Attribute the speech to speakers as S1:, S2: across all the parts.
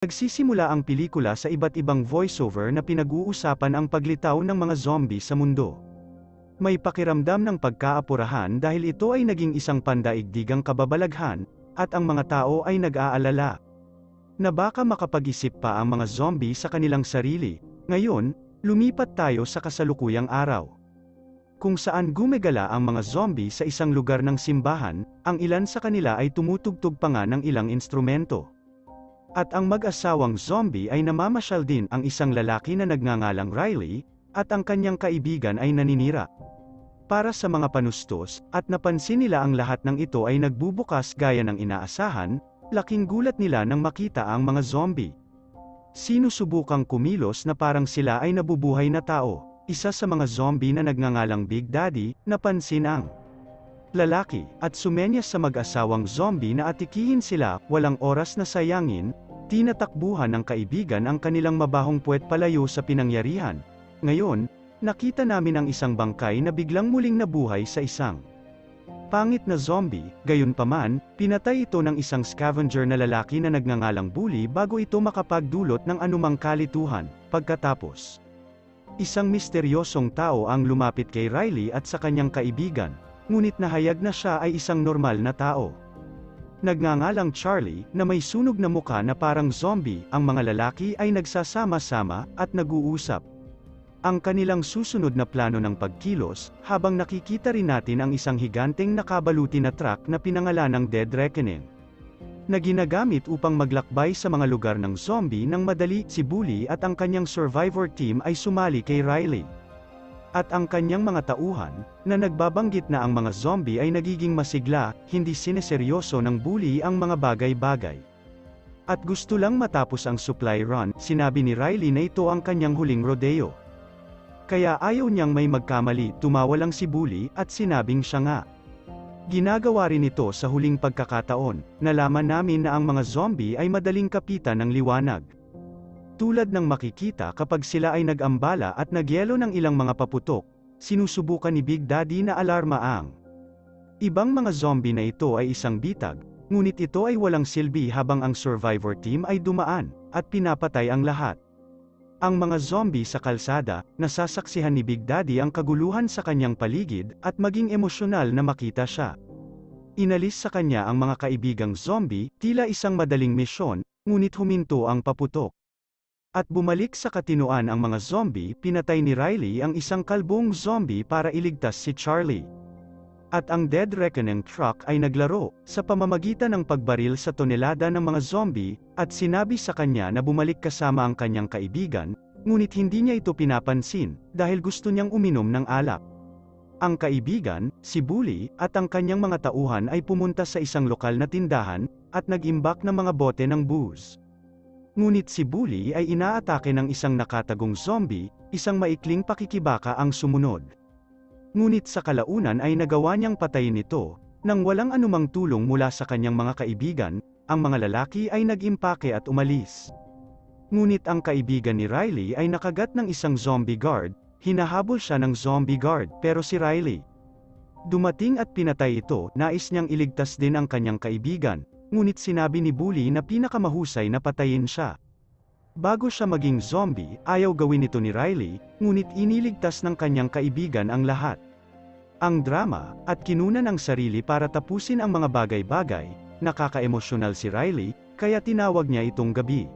S1: Nagsisimula ang pelikula sa iba't ibang voiceover na pinag-uusapan ang paglitaw ng mga zombie sa mundo. May pakiramdam ng pagkaapurahan dahil ito ay naging isang pandaigdigang kababalaghan, at ang mga tao ay nag-aalala na baka makapag-isip pa ang mga zombie sa kanilang sarili. Ngayon, lumipat tayo sa kasalukuyang araw, kung saan gumagala ang mga zombie sa isang lugar ng simbahan. Ang ilan sa kanila ay tumutugtog pa nga ng ilang instrumento. At ang mag-asawang zombie ay namamasyal din. Ang isang lalaki na nagngangalang Riley, at ang kanyang kaibigan ay naninira para sa mga panustos, at napansin nila ang lahat ng ito ay nagbubukas gaya ng inaasahan. Laking gulat nila nang makita ang mga zombie. Sinusubukang kumilos na parang sila ay nabubuhay na tao. Isa sa mga zombie na nagngangalang Big Daddy, napansin ang lalaki, at sumenyas sa mag-asawang zombie na atikihin sila. Walang oras na sayangin, tinatakbuhan ng kaibigan ang kanilang mabahong puwet palayo sa pinangyarihan. Ngayon, nakita namin ang isang bangkay na biglang muling nabuhay sa isang pangit na zombie. Gayunpaman, pinatay ito ng isang scavenger na lalaki na nagngangalang Bully bago ito makapagdulot ng anumang kalituhan. Pagkatapos, isang misteryosong tao ang lumapit kay Riley at sa kanyang kaibigan, ngunit nahayag na siya ay isang normal na tao. Nagngangalang Charlie, na may sunog na muka na parang zombie. Ang mga lalaki ay nagsasama-sama, at nag-uusap ang kanilang susunod na plano ng pagkilos, habang nakikita rin natin ang isang higanteng nakabaluti na truck na pinangalanang Dead Reckoning, na ginagamit upang maglakbay sa mga lugar ng zombie ng madali. Si Bully at ang kanyang survivor team ay sumali kay Riley at ang kanyang mga tauhan, na nagbabanggit na ang mga zombie ay nagiging masigla. Hindi sineseryoso ng Bully ang mga bagay-bagay, at gusto lang matapos ang supply run. Sinabi ni Riley na ito ang kanyang huling rodeo, kaya ayaw niyang may magkamali. Tumawa lang si Bully, at sinabing siya nga ginagawa rin ito sa huling pagkakataon. Nalaman namin na ang mga zombie ay madaling kapitan ng liwanag, tulad ng makikita kapag sila ay nag-ambala at nagyelo ng ilang mga paputok. Sinusubukan ni Big Daddy na alarma ang ibang mga zombie na ito ay isang bitag, ngunit ito ay walang silbi habang ang survivor team ay dumaan, at pinapatay ang lahat. Ang mga zombie sa kalsada, nasasaksihan ni Big Daddy ang kaguluhan sa kanyang paligid, at maging emosyonal na makita siya. Inalis sa kanya ang mga kaibigang zombie, tila isang madaling misyon, ngunit huminto ang paputok. At bumalik sa katinoan ang mga zombie. Pinatay ni Riley ang isang kalbong zombie para iligtas si Charlie. At ang Dead Reckoning truck ay naglaro sa pamamagitan ng pagbaril sa tonelada ng mga zombie, at sinabi sa kanya na bumalik kasama ang kanyang kaibigan, ngunit hindi niya ito pinapansin dahil gusto niyang uminom ng alak. Ang kaibigan, si Bully, at ang kanyang mga tauhan ay pumunta sa isang lokal na tindahan at nag-imbak ng mga bote ng booze. Ngunit si Bully ay inaatake ng isang nakatagong zombie. Isang maikling pakikibaka ang sumunod, ngunit sa kalaunan ay nagawa niyang patayin ito nang walang anumang tulong mula sa kanyang mga kaibigan. Ang mga lalaki ay nag-impake at umalis, ngunit ang kaibigan ni Riley ay nakagat ng isang zombie guard. Hinahabol siya ng zombie guard, pero si Riley dumating at pinatay ito. Nais niyang iligtas din ang kanyang kaibigan, ngunit sinabi ni Bully na pinakamahusay na patayin siya bago siya maging zombie. Ayaw gawin ito ni Riley, ngunit iniligtas ng kanyang kaibigan ang lahat. Ang drama, at kinunan ang sarili para tapusin ang mga bagay-bagay. Nakaka-emosyonal si Riley, kaya tinawag niya itong gabi.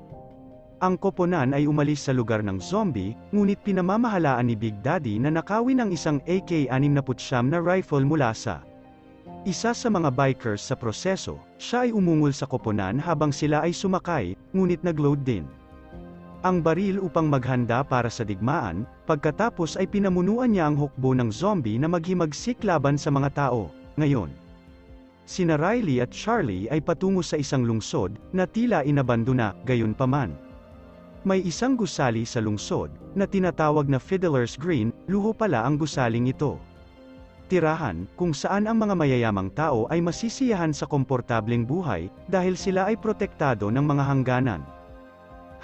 S1: Ang koponan ay umalis sa lugar ng zombie, ngunit pinamamahalaan ni Big Daddy na nakawin ang isang AK-69 na rifle mula sa isa sa mga bikers sa proseso. Siya ay umungol sa koponan habang sila ay sumakay, ngunit nag-load din ang baril upang maghanda para sa digmaan. Pagkatapos ay pinamunuan niya ang hukbo ng zombie na maghimagsik laban sa mga tao. Ngayon, sina Riley at Charlie ay patungo sa isang lungsod na tila inabandona. Gayunpaman, may isang gusali sa lungsod na tinatawag na Fiddler's Green. Luho pala ang gusaling ito, tirahan kung saan ang mga mayayamang tao ay masisiyahan sa komportableng buhay dahil sila ay protektado ng mga hangganan.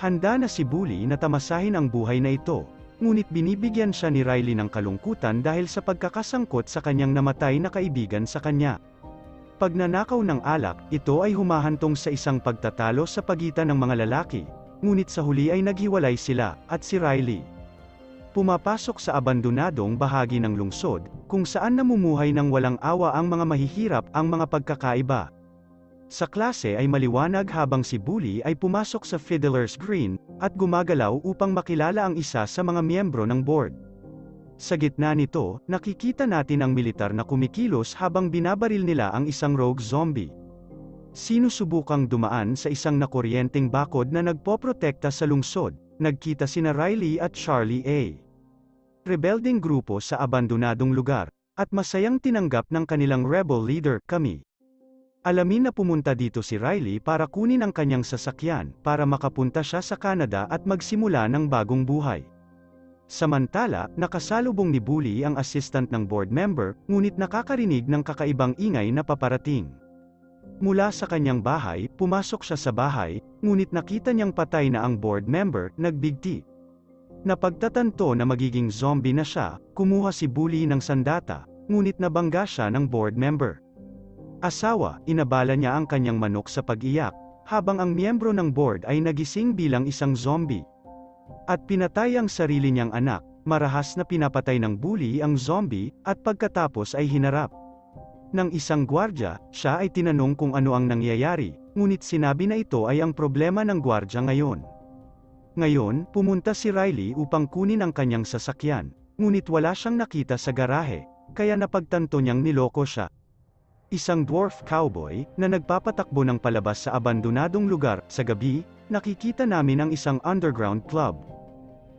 S1: Handa na si Bully na tamasahin ang buhay na ito, ngunit binibigyan siya ni Riley ng kalungkutan dahil sa pagkakasangkot sa kanyang namatay na kaibigan sa kanya. Pagnanakaw ng alak, ito ay humahantong sa isang pagtatalo sa pagitan ng mga lalaki, ngunit sa huli ay naghiwalay sila, at si Riley pumapasok sa abandonadong bahagi ng lungsod, kung saan namumuhay ng walang awa ang mga mahihirap ang mga pagkakaiba. Sa klase ay maliwanag habang si Bully ay pumasok sa Fiddler's Green, at gumagalaw upang makilala ang isa sa mga miyembro ng board. Sa gitna nito, nakikita natin ang militar na kumikilos habang binabaril nila ang isang rogue zombie. Sinusubukang dumaan sa isang nakuryenteng bakod na nagpoprotekta sa lungsod. Nagkita sina Riley at Charlie A. Rebelding grupo sa abandonadong lugar, at masayang tinanggap ng kanilang rebel leader, kami. Alamin na pumunta dito si Riley para kunin ang kanyang sasakyan, para makapunta siya sa Canada at magsimula ng bagong buhay. Samantala, nakasalubong ni Bully ang assistant ng board member, ngunit nakakarinig ng kakaibang ingay na paparating. Mula sa kanyang bahay, pumasok siya sa bahay, ngunit nakita niyang patay na ang board member, nagbigti. Napagtatanto na magiging zombie na siya, kumuha si Bully ng sandata, ngunit nabangga siya ng board member. Asawa, inabala niya ang kanyang manok sa pag-iyak, habang ang miyembro ng board ay nagising bilang isang zombie. At pinatay ang sarili niyang anak, marahas na pinapatay ng Bully ang zombie, at pagkatapos ay hinarap ng isang gwardya, siya ay tinanong kung ano ang nangyayari, ngunit sinabi na ito ay ang problema ng gwardya ngayon. Ngayon, pumunta si Riley upang kunin ang kanyang sasakyan, ngunit wala siyang nakita sa garahe, kaya napagtanto niyang niloko siya. Isang dwarf cowboy, na nagpapatakbo ng palabas sa abandonadong lugar, sa gabi, nakikita namin ang isang underground club,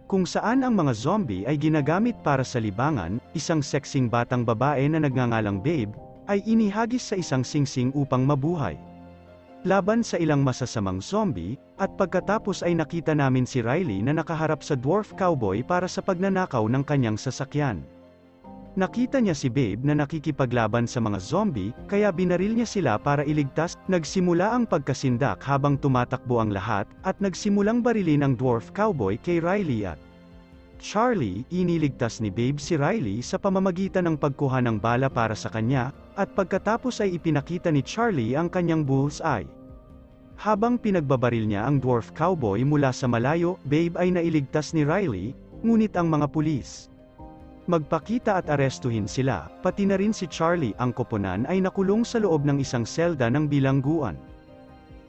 S1: kung saan ang mga zombie ay ginagamit para sa libangan. Isang sexing batang babae na nagngangalang Babe, ay inihagis sa isang singsing upang mabuhay laban sa ilang masasamang zombie, at pagkatapos ay nakita namin si Riley na nakaharap sa dwarf cowboy para sa pagnanakaw ng kanyang sasakyan. Nakita niya si Babe na nakikipaglaban sa mga zombie, kaya binaril niya sila para iligtas. Nagsimula ang pagkasindak habang tumatakbo ang lahat, at nagsimulang barilin ang dwarf cowboy kay Riley at Charlie. Iniligtas ni Babe si Riley sa pamamagitan ng pagkuha ng bala para sa kanya, at pagkatapos ay ipinakita ni Charlie ang kanyang bullseye. Habang pinagbabaril niya ang dwarf cowboy mula sa malayo, Babe ay nailigtas ni Riley, ngunit ang mga pulis magpakita at arestuhin sila, pati na rin si Charlie. Ang koponan ay nakulong sa loob ng isang selda ng bilangguan.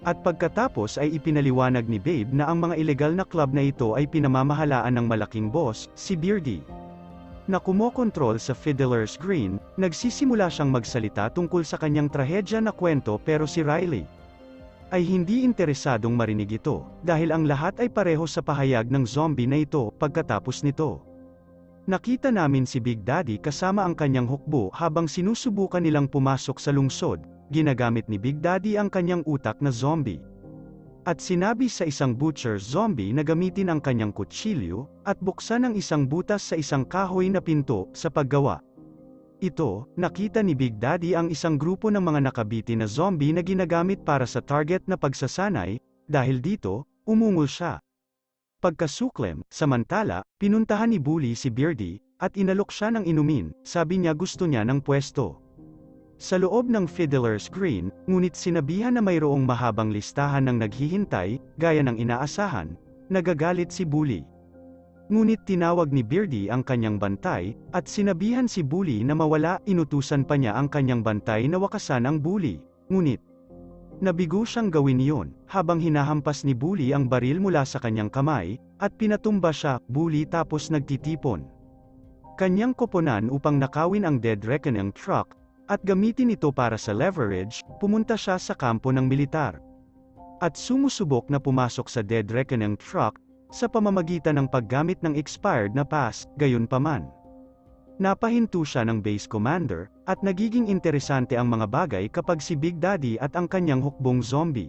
S1: At pagkatapos ay ipinaliwanag ni Babe na ang mga ilegal na club na ito ay pinamamahalaan ng malaking boss, si Beardy, na kumokontrol sa Fiddler's Green. Nagsisimula siyang magsalita tungkol sa kanyang trahedya na kwento, pero si Riley ay hindi interesadong marinig ito, dahil ang lahat ay pareho sa pahayag ng zombie na ito. Pagkatapos nito, nakita namin si Big Daddy kasama ang kanyang hukbo habang sinusubukan nilang pumasok sa lungsod. Ginagamit ni Big Daddy ang kanyang utak na zombie, at sinabi sa isang butcher zombie na gamitin ang kanyang kutsilyo, at buksan ang isang butas sa isang kahoy na pinto. Sa paggawa ito, nakita ni Big Daddy ang isang grupo ng mga nakabiti na zombie na ginagamit para sa target na pagsasanay. Dahil dito, umungol siya. Pagkasuklem, samantala, pinuntahan ni Bully si Beardy, at inalok siya ng inumin. Sabi niya gusto niya ng pwesto sa loob ng Fiddler's Green, ngunit sinabihan na mayroong mahabang listahan ng naghihintay, gaya ng inaasahan. Nagagalit si Bully, ngunit tinawag ni Beardy ang kanyang bantay, at sinabihan si Bully na mawala. Inutusan pa niya ang kanyang bantay na wakasan ang Bully, ngunit nabigo siyang gawin iyon, habang hinahampas ni Bully ang baril mula sa kanyang kamay, at pinatumba siya. Bully tapos nagtitipon kanyang koponan upang nakawin ang Dead Reckoning truck, at gamitin ito para sa leverage. Pumunta siya sa kampo ng militar, at sumusubok na pumasok sa Dead Reckoning truck, sa pamamagitan ng paggamit ng expired na pass. Gayunpaman, napahinto siya ng base commander, at nagiging interesante ang mga bagay kapag si Big Daddy at ang kanyang hukbong zombie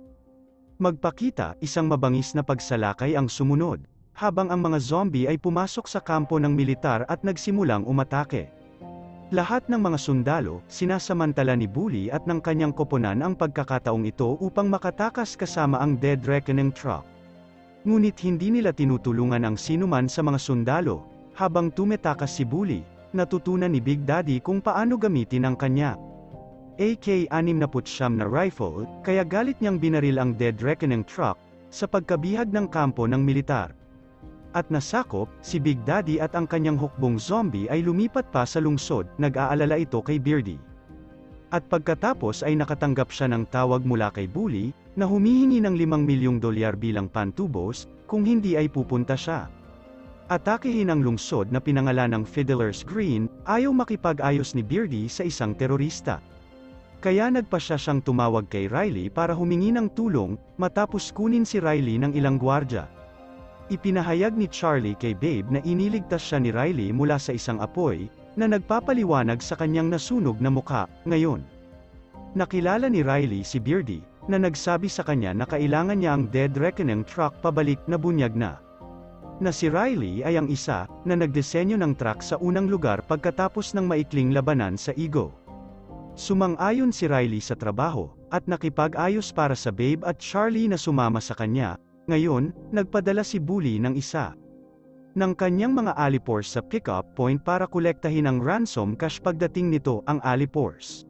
S1: magpakita. Isang mabangis na pagsalakay ang sumunod, habang ang mga zombie ay pumasok sa kampo ng militar at nagsimulang umatake. Lahat ng mga sundalo, sinasamantala ni Bully at ng kanyang koponan ang pagkakataong ito upang makatakas kasama ang Dead Reckoning truck. Ngunit hindi nila tinutulungan ang sinuman sa mga sundalo. Habang tumetakas si Bully, natutunan ni Big Daddy kung paano gamitin ang kanya AK-69 na rifle, kaya galit niyang binaril ang Dead Reckoning truck, sa pagkabihag ng kampo ng militar. At nasakop, si Big Daddy at ang kanyang hukbong zombie ay lumipat pa sa lungsod, nag-aalala ito kay Beardy. At pagkatapos ay nakatanggap siya ng tawag mula kay Bully, na humihingi ng $5 milyong bilang pantubos, kung hindi ay pupunta siya. Atakehin ang lungsod na pinangalan ng Fiddler's Green, ayaw makipag-ayos ni Beardy sa isang terorista. Kaya nagpasya siyang tumawag kay Riley para humingi ng tulong, matapos kunin si Riley ng ilang gwardya. Ipinahayag ni Charlie kay Babe na iniligtas siya ni Riley mula sa isang apoy, na nagpapaliwanag sa kanyang nasunog na mukha. Ngayon, nakilala ni Riley si Beardy, na nagsabi sa kanya na kailangan niya ang Dead Reckoning truck pabalik na bunyag na. Na si Riley ay ang isa, na nagdisenyo ng truck sa unang lugar pagkatapos ng maikling labanan sa Ego. Sumang-ayon si Riley sa trabaho, at nakipag-ayos para sa Babe at Charlie na sumama sa kanya. Ngayon, nagpadala si Bully ng isa ng kanyang mga Alipors sa pick-up point para kolektahin ang ransom cash pagdating nito ang Alipors.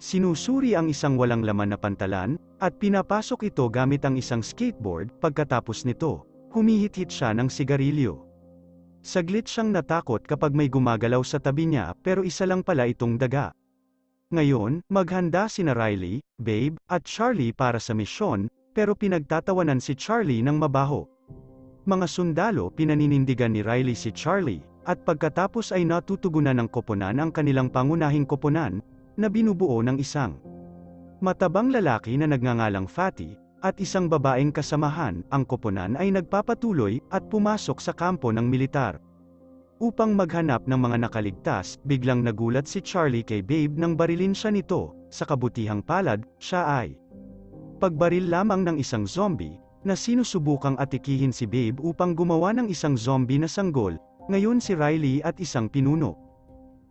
S1: Sinusuri ang isang walang laman na pantalan, at pinapasok ito gamit ang isang skateboard. Pagkatapos nito, humihit-hit siya ng sigarilyo. Saglit siyang natakot kapag may gumagalaw sa tabi niya, pero isa lang pala itong daga. Ngayon, maghanda sina Riley, Babe, at Charlie para sa misyon, pero pinagtatawanan si Charlie ng mabaho. Mga sundalo pinaninindigan ni Riley si Charlie, at pagkatapos ay natutugunan ng koponan ang kanilang pangunahing koponan, na binubuo ng isang matabang lalaki na nagngangalang Fatty, at isang babaeng kasamahan. Ang koponan ay nagpapatuloy, at pumasok sa kampo ng militar. Upang maghanap ng mga nakaligtas, biglang nagulat si Charlie kay Babe nang barilin siya nito. Sa kabutihang palad, siya ay pagbaril lamang ng isang zombie, na sinusubukang atikihin si Babe upang gumawa ng isang zombie na sanggol. Ngayon si Riley at isang pinuno.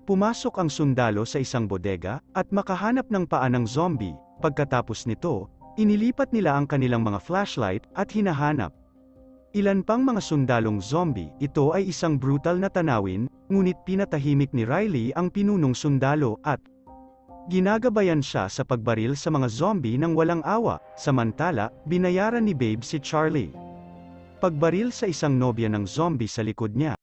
S1: Pumasok ang sundalo sa isang bodega, at makahanap ng paa ng zombie. Pagkatapos nito, inilipat nila ang kanilang mga flashlight, at hinahanap ilan pang mga sundalong zombie. Ito ay isang brutal na tanawin, ngunit pinatahimik ni Riley ang pinunong sundalo, at ginagabayan siya sa pagbaril sa mga zombie ng walang awa. Samantala, binayaran ni Babe si Charlie. Pagbaril sa isang nobya ng zombie sa likod niya,